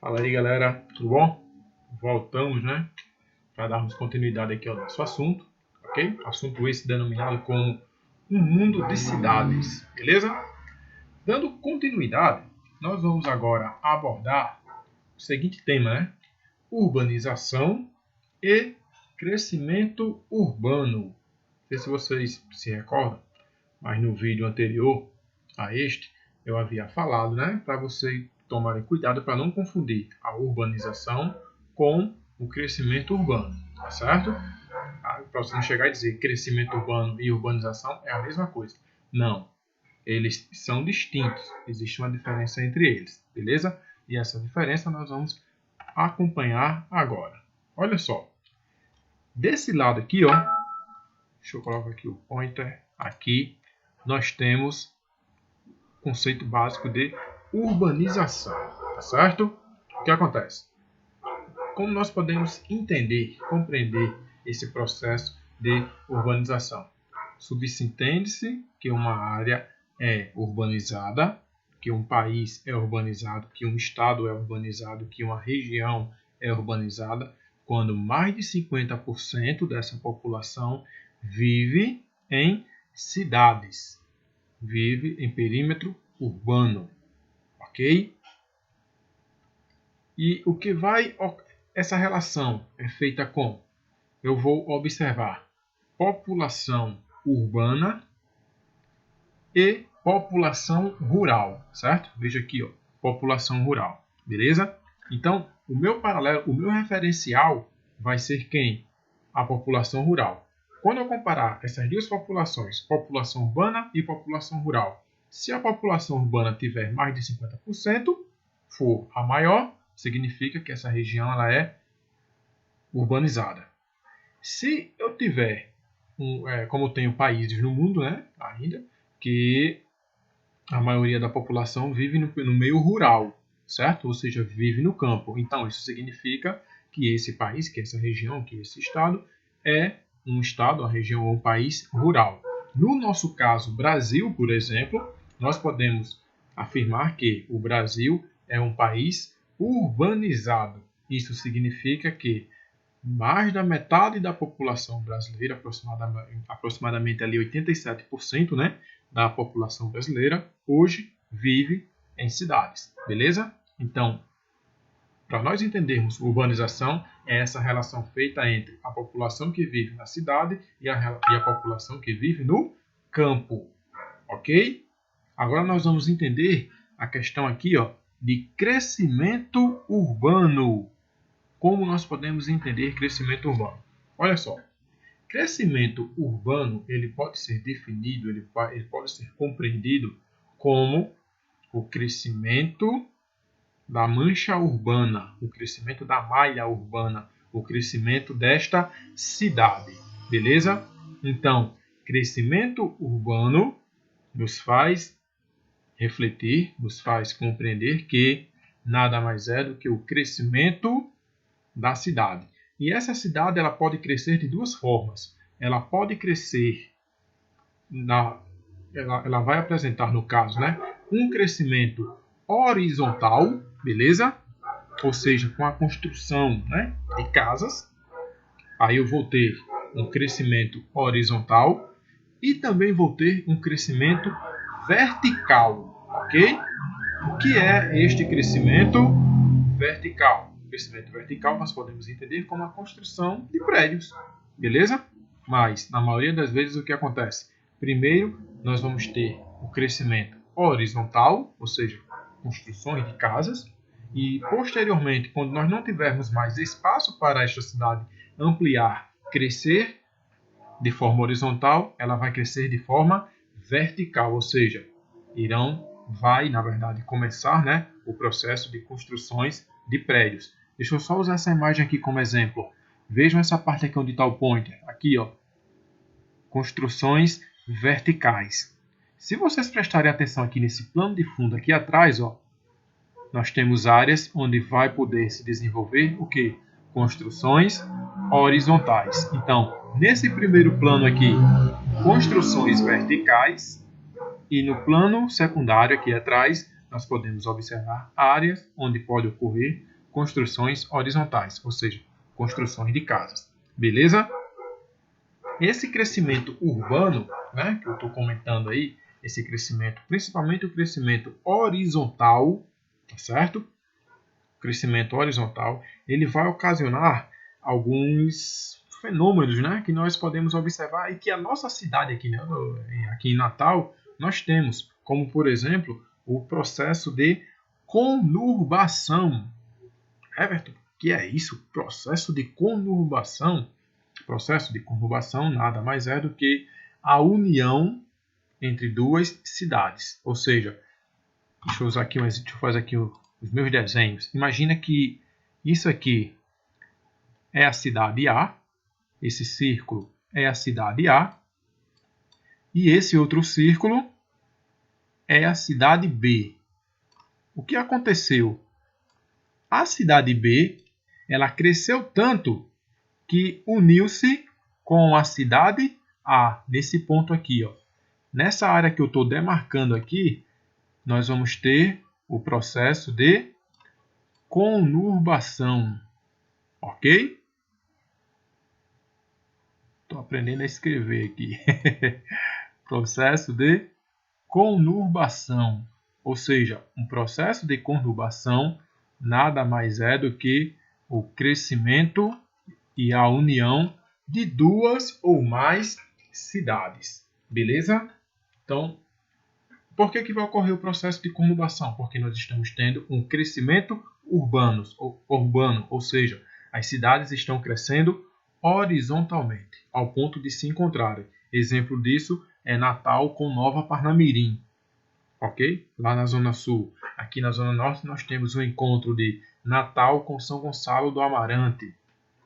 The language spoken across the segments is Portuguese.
Fala aí, galera, tudo bom? Voltamos, né, para darmos continuidade aqui ao nosso assunto, ok? Assunto esse denominado como um mundo de cidades, beleza? Dando continuidade, nós vamos agora abordar o seguinte tema, né? Urbanização e crescimento urbano. Não sei se vocês se recordam, mas no vídeo anterior a este, eu havia falado, né, para vocês tomarem cuidado para não confundir a urbanização com o crescimento urbano, tá certo? Para você não chegar e dizer crescimento urbano e urbanização é a mesma coisa. Não, eles são distintos, existe uma diferença entre eles, beleza? E essa diferença nós vamos acompanhar agora. Olha só, desse lado aqui, ó, deixa eu colocar aqui o pointer, aqui nós temos o conceito básico de urbanização, tá certo? O que acontece? Como nós podemos entender, compreender esse processo de urbanização? Subentende-se que uma área é urbanizada, que um país é urbanizado, que um estado é urbanizado, que uma região é urbanizada, quando mais de 50% dessa população vive em cidades, vive em perímetro urbano, ok? E o que vai... Essa relação é feita com... Eu vou observar população urbana e população rural, certo? Veja aqui, ó, população rural, beleza? Então, o meu paralelo, o meu referencial vai ser quem? A população rural. Quando eu comparar essas duas populações, população urbana e população rural, se a população urbana tiver mais de 50%, for a maior, significa que essa região ela é urbanizada. Se eu tiver, como tenho países no mundo, né, ainda, que a maioria da população vive no meio rural, certo? Ou seja, vive no campo. Então, isso significa que esse país, que essa região, que esse estado, é um estado, uma região ou um país rural. No nosso caso, Brasil, por exemplo, nós podemos afirmar que o Brasil é um país urbanizado. Isso significa que mais da metade da população brasileira, aproximadamente ali 87%, né, da população brasileira, hoje vive em cidades, beleza? Então, para nós entendermos urbanização, é essa relação feita entre a população que vive na cidade e a população que vive no campo, ok? Agora nós vamos entender a questão aqui, ó, de crescimento urbano. Como nós podemos entender crescimento urbano? Olha só, crescimento urbano ele pode ser definido, ele pode ser compreendido como o crescimento da mancha urbana, o crescimento da malha urbana, o crescimento desta cidade, beleza? Então, crescimento urbano nos faz refletir, nos faz compreender que nada mais é do que o crescimento da cidade. E essa cidade ela pode crescer de duas formas. Ela pode crescer, ela vai apresentar, no caso, né, um crescimento horizontal, beleza? Ou seja, com a construção, né, de casas. Aí eu vou ter um crescimento horizontal e também vou ter um crescimento vertical, ok? O que é este crescimento vertical? O crescimento vertical nós podemos entender como a construção de prédios, beleza? Mas, na maioria das vezes, o que acontece? Primeiro, nós vamos ter o crescimento horizontal, ou seja, construções de casas, e, posteriormente, quando nós não tivermos mais espaço para esta cidade ampliar, crescer de forma horizontal, ela vai crescer de forma vertical, ou seja, vai, na verdade, começar, né, o processo de construções de prédios. Deixa eu só usar essa imagem aqui como exemplo. Vejam essa parte aqui onde está o pointer. Aqui, ó, construções verticais. Se vocês prestarem atenção aqui nesse plano de fundo aqui atrás, ó, nós temos áreas onde vai poder se desenvolver o quê? Construções horizontais. Então, nesse primeiro plano aqui, construções verticais, e no plano secundário aqui atrás, nós podemos observar áreas onde pode ocorrer construções horizontais, ou seja, construções de casas. Beleza? Esse crescimento urbano, né, que eu estou comentando aí, esse crescimento, principalmente o crescimento horizontal, tá certo? O crescimento horizontal, ele vai ocasionar alguns fenômenos, né, que nós podemos observar e que a nossa cidade aqui, né, aqui em Natal, nós temos, como por exemplo, o processo de conurbação. Everton, o que é isso? Processo de conurbação? Processo de conurbação nada mais é do que a união entre duas cidades. Ou seja, deixa eu fazer aqui os meus desenhos. Imagina que isso aqui é a cidade A, esse círculo é a cidade A, e esse outro círculo é a cidade B. O que aconteceu? A cidade B, ela cresceu tanto que uniu-se com a cidade A, nesse ponto aqui, ó. Nessa área que eu estou demarcando aqui, nós vamos ter o processo de conurbação, ok? Estou aprendendo a escrever aqui. Processo de conurbação, ou seja, um processo de conurbação nada mais é do que o crescimento e a união de duas ou mais cidades. Beleza? Então, por que vai ocorrer o processo de conurbação? Porque nós estamos tendo um crescimento urbano, ou seja, as cidades estão crescendo horizontalmente, ao ponto de se encontrarem. Exemplo disso é Natal com Nova Parnamirim, ok? Lá na Zona Sul. Aqui na Zona Norte nós temos o encontro de Natal com São Gonçalo do Amarante.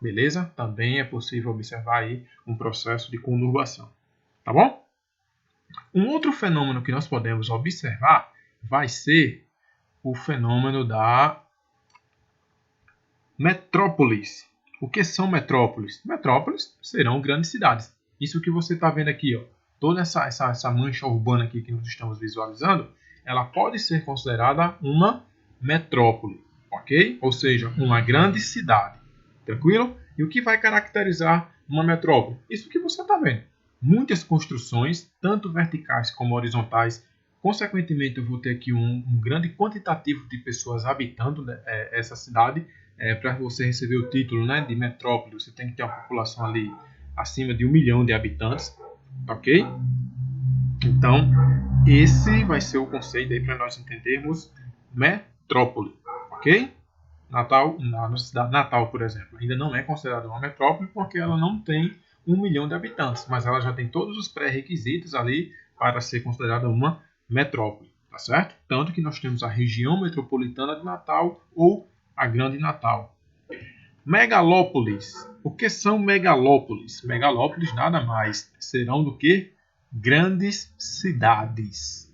Beleza? Também é possível observar aí um processo de conurbação. Tá bom? Um outro fenômeno que nós podemos observar vai ser o fenômeno da metrópolis. O que são metrópoles? Metrópoles serão grandes cidades. Isso que você está vendo aqui, ó, toda essa mancha urbana aqui que nós estamos visualizando, ela pode ser considerada uma metrópole, ok? Ou seja, uma grande cidade. Tranquilo? E o que vai caracterizar uma metrópole? Isso que você está vendo. Muitas construções, tanto verticais como horizontais. Consequentemente, eu vou ter aqui um grande quantitativo de pessoas habitando, né, essa cidade. Para você receber o título, né, de metrópole, você tem que ter uma população ali acima de 1 milhão de habitantes, ok? Então, esse vai ser o conceito aí para nós entendermos metrópole, ok? Natal, na nossa cidade Natal, por exemplo, ainda não é considerada uma metrópole porque ela não tem 1 milhão de habitantes, mas ela já tem todos os pré-requisitos ali para ser considerada uma metrópole, tá certo? Tanto que nós temos a região metropolitana de Natal ou a Grande Natal. Megalópolis. O que são megalópolis? Megalópolis nada mais serão do que grandes cidades,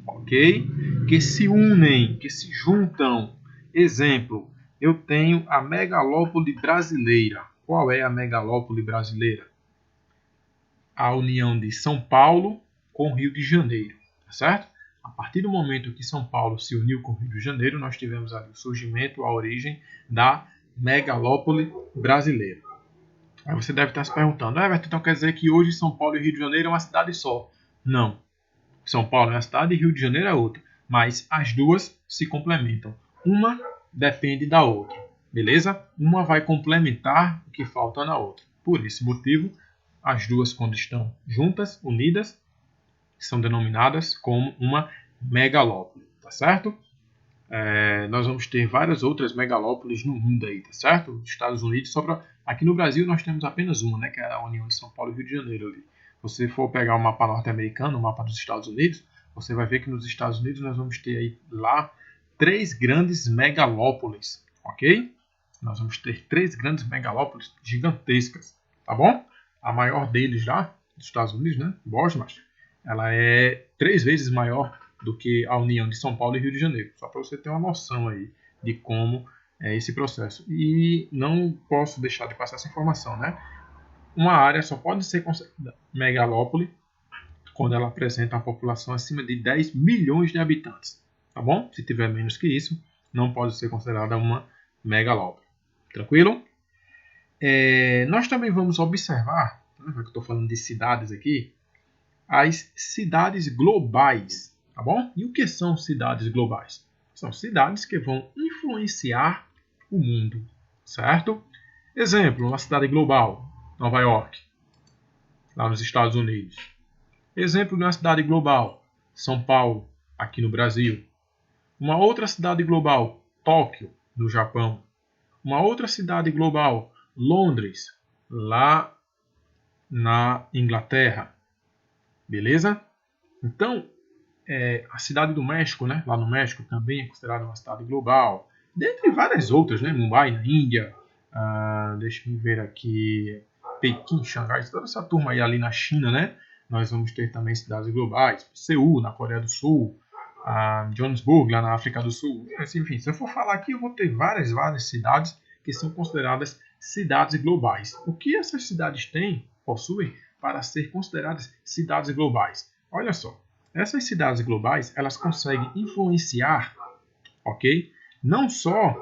ok? Que se unem, que se juntam. Exemplo, eu tenho a megalópole brasileira. Qual é a megalópole brasileira? A união de São Paulo com Rio de Janeiro, tá certo? A partir do momento que São Paulo se uniu com o Rio de Janeiro, nós tivemos ali o surgimento, a origem da megalópole brasileira. Aí você deve estar se perguntando, Everton, então quer dizer que hoje São Paulo e Rio de Janeiro é uma cidade só? Não. São Paulo é uma cidade e Rio de Janeiro é outra. Mas as duas se complementam. Uma depende da outra. Beleza? Uma vai complementar o que falta na outra. Por esse motivo, as duas, quando estão juntas, unidas, são denominadas como uma megalópole, tá certo? Nós vamos ter várias outras megalópolis no mundo aí, tá certo? Os Estados Unidos, aqui no Brasil nós temos apenas uma, né, que é a União de São Paulo e Rio de Janeiro ali. Se você for pegar o mapa norte-americano, o mapa dos Estados Unidos, você vai ver que nos Estados Unidos nós vamos ter aí lá 3 grandes megalópolis, ok? Nós vamos ter 3 grandes megalópolis gigantescas, tá bom? A maior deles lá, dos Estados Unidos, né, Boston, ela é 3 vezes maior do que a união de São Paulo e Rio de Janeiro. Só para você ter uma noção aí de como é esse processo. E não posso deixar de passar essa informação, né? Uma área só pode ser considerada megalópole quando ela apresenta uma população acima de 10 milhões de habitantes, tá bom? Se tiver menos que isso, não pode ser considerada uma megalópole. Tranquilo? Nós também vamos observar, já que eu estou falando de cidades aqui, as cidades globais, tá bom? E o que são cidades globais? São cidades que vão influenciar o mundo, certo? Exemplo, uma cidade global, Nova York, lá nos Estados Unidos. Exemplo de uma cidade global, São Paulo, aqui no Brasil. Uma outra cidade global, Tóquio, no Japão. Uma outra cidade global, Londres, lá na Inglaterra. Beleza? Então, a cidade do México, né, lá no México, também é considerada uma cidade global. Dentre várias outras, né? Mumbai, na Índia. Deixa eu ver aqui. Pequim, Xangai, toda essa turma aí ali na China, né? Nós vamos ter também cidades globais. Seul, na Coreia do Sul. Johannesburg, lá na África do Sul. Enfim, se eu for falar aqui, eu vou ter várias cidades que são consideradas cidades globais. O que essas cidades possuem para ser consideradas cidades globais? Olha só, essas cidades globais, elas conseguem influenciar, ok? Não só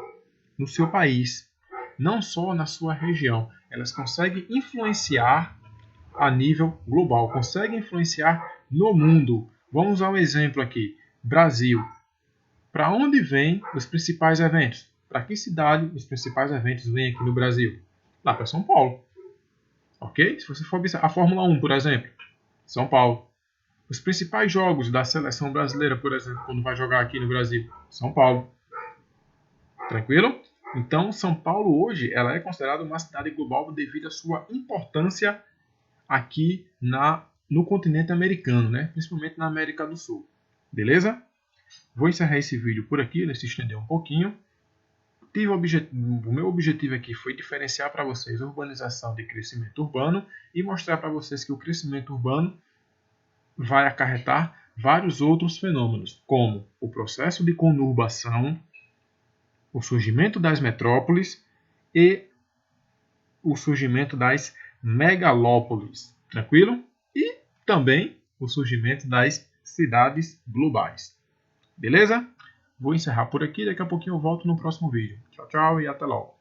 no seu país, não só na sua região, elas conseguem influenciar a nível global, conseguem influenciar no mundo. Vamos a um exemplo aqui. Brasil. Para onde vêm os principais eventos? Para que cidade os principais eventos vêm aqui no Brasil? Lá para São Paulo. Ok? Se você for observar a Fórmula 1, por exemplo, São Paulo. Os principais jogos da seleção brasileira, por exemplo, quando vai jogar aqui no Brasil, São Paulo. Tranquilo? Então, São Paulo hoje ela é considerada uma cidade global devido à sua importância aqui no continente americano, né? Principalmente na América do Sul. Beleza? Vou encerrar esse vídeo por aqui, ele se estendeu um pouquinho. O meu objetivo aqui foi diferenciar para vocês urbanização de crescimento urbano e mostrar para vocês que o crescimento urbano vai acarretar vários outros fenômenos, como o processo de conurbação, o surgimento das metrópoles e o surgimento das megalópolis. Tranquilo? E também o surgimento das cidades globais. Beleza? Vou encerrar por aqui, daqui a pouquinho eu volto no próximo vídeo. Tchau, tchau e até logo.